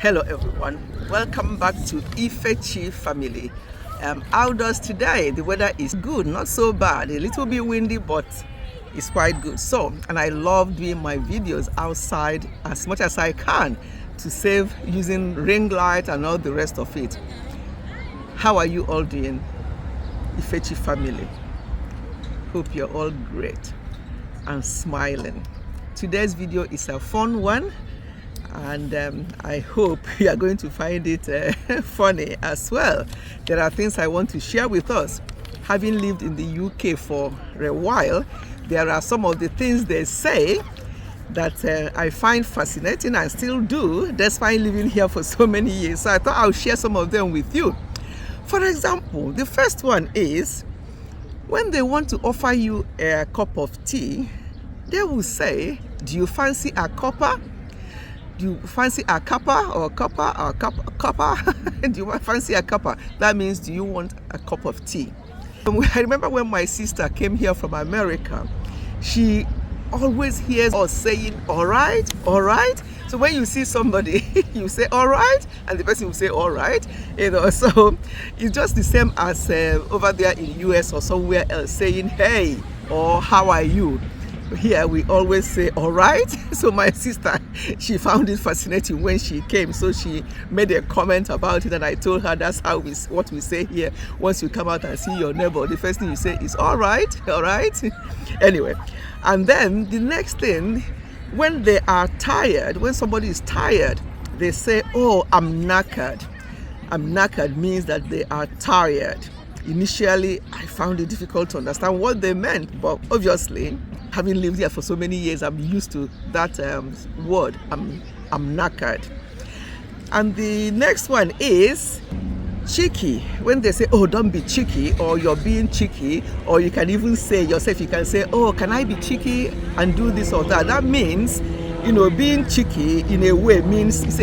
Hello everyone, welcome back to Ifechi family. Outdoors today, the weather is good, not so bad, a little bit windy, but it's quite good. So, and I love doing my videos outside as much as I can to save using ring light and all the rest of it. How are you all doing, Ifechi family? Hope you're all great and smiling. Today's video is a fun one, and I hope you are going to find it funny as well. There are things I want to share with us. Having lived in the UK for a while, there are some of the things they say that I find fascinating and still do, despite living here for so many years. So I thought I'll share some of them with you. For example, the first one is when they want to offer you a cup of tea, they will say, "Do you fancy a cuppa? Do you fancy a cuppa or cuppa or cuppa? Do you fancy a cuppa?" That means, do you want a cup of tea? I remember when my sister came here from America, she always hears us saying, "All right, all right." So when you see somebody, you say, "All right," and the person will say, "All right." So it's just the same as over there in US or somewhere else saying, "Hey," or "How are you?" Here we always say "all right." So my sister, she found it fascinating when she came, so she made a comment about it, and I told her that's how what we say here. Once you come out and see your neighbor, the first thing you say is "all right, all right." Anyway, and then the next thing, when they are tired, when somebody is tired, they say, "Oh, I'm knackered." I'm knackered means that they are tired. Initially, I found it difficult to understand what they meant, but obviously, having lived here for so many years, I'm used to that word. I'm knackered. And the next one is cheeky. When they say, "Oh, don't be cheeky," or "you're being cheeky," or you can even say yourself, you can say, "Oh, can I be cheeky and do this or that?" That means, being cheeky in a way means it's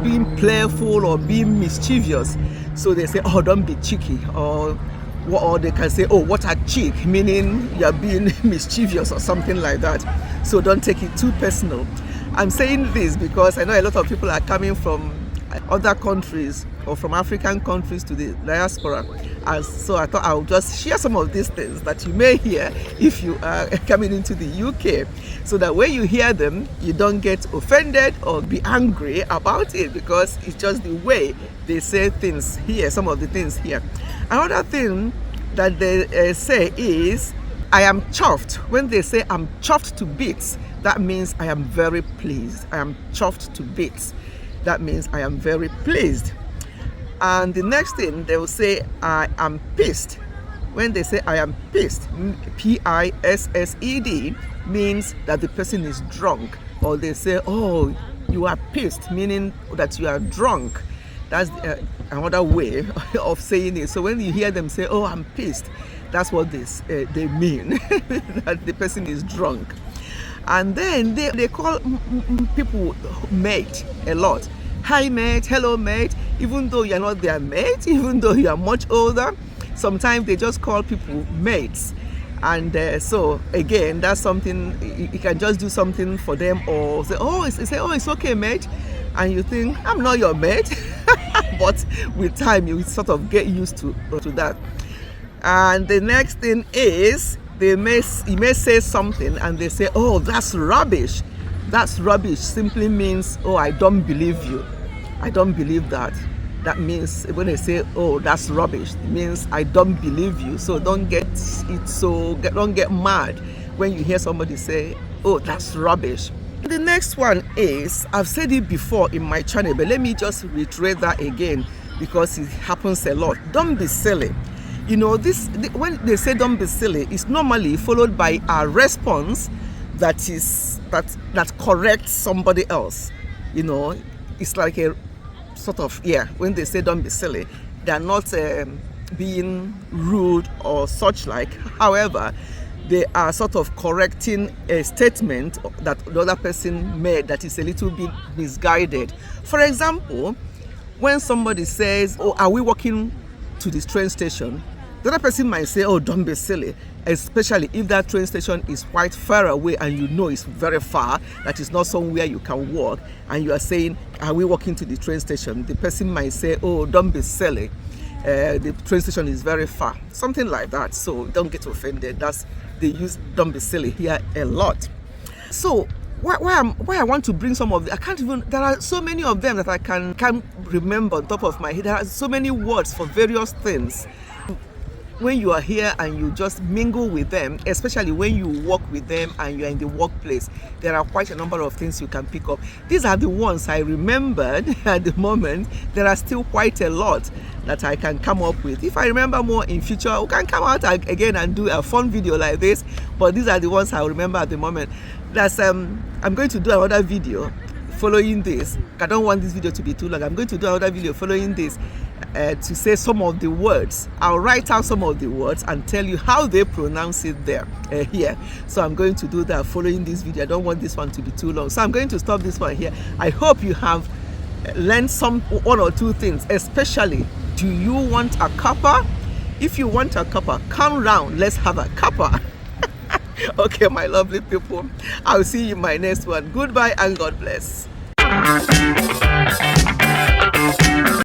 being playful or being mischievous. So they say, "Oh, don't be cheeky," or they can say, "Oh, what a cheek," meaning you're being mischievous or something like that. So don't take it too personal. I'm saying this because I know a lot of people are coming from other countries or from African countries to the diaspora, and so I thought I would just share some of these things that you may hear if you are coming into the UK, so that when you hear them, you don't get offended or be angry about it, because it's just the way they say things here, some of the things here. Another thing that they say is, "I am chuffed." When they say "I'm chuffed to bits," that means I am very pleased. I am chuffed to bits. That means I am very pleased. And the next thing, they will say, "I am pissed." When they say "I am pissed," P-I-S-S-E-D, means that the person is drunk. Or they say, "Oh, you are pissed," meaning that you are drunk. That's another way of saying it. So when you hear them say, "Oh, I'm pissed," that's what they mean, that the person is drunk. And then they call people mate a lot. "Hi mate," "Hello mate," even though you're not their mate, even though you are much older. Sometimes they just call people mates. And so again, that's something, you can just do something for them, or say, "Oh, it's okay mate," and you think, "I'm not your mate." But with time, you sort of get used to that. And the next thing is, you may say something and they say, "Oh, that's rubbish." That's rubbish simply means, "Oh, I don't believe you. I don't believe that." That means when they say, "Oh, that's rubbish," it means I don't believe you. So don't get mad when you hear somebody say, "Oh, that's rubbish." The next one is, I've said it before in my channel, but let me just reiterate that again because it happens a lot. Don't be silly. When they say "don't be silly," it's normally followed by a response that corrects somebody else. It's like a sort of, when they say "don't be silly," they're not being rude or such like. However, they are sort of correcting a statement that the other person made that is a little bit misguided. For example, when somebody says, "Oh, are we walking to this train station?" The other person might say, oh, don't be silly, especially if that train station is quite far away and you know it's very far, that is not somewhere you can walk, and you are saying, are we walking to the train station? The person might say, oh, don't be silly, the train station is very far, something like that. So don't get offended. They use don't be silly here a lot. So why I want to bring some of the, there are so many of them that I can't remember on top of my head. There are so many words for various things. When you are here and you just mingle with them, especially when you walk with them and you're in the workplace, there are quite a number of things you can pick up. These are the ones I remembered at the moment. There are still quite a lot that I can come up with. If I remember more in future, we can come out again and do a fun video like this, but these are the ones I remember at the moment. I'm going to do another video following this. I don't want this video to be too long. I'm going to do another video following this to say some of the words. I'll write out some of the words and tell you how they pronounce it there here. So I'm going to do that following this video. I don't want this one to be too long, so I'm going to stop this one here. I hope you have learned one or two things, especially, do you want a cuppa? If you want a cuppa, come round, let's have a cuppa. Okay, my lovely people, I'll see you in my next one. Goodbye and God bless.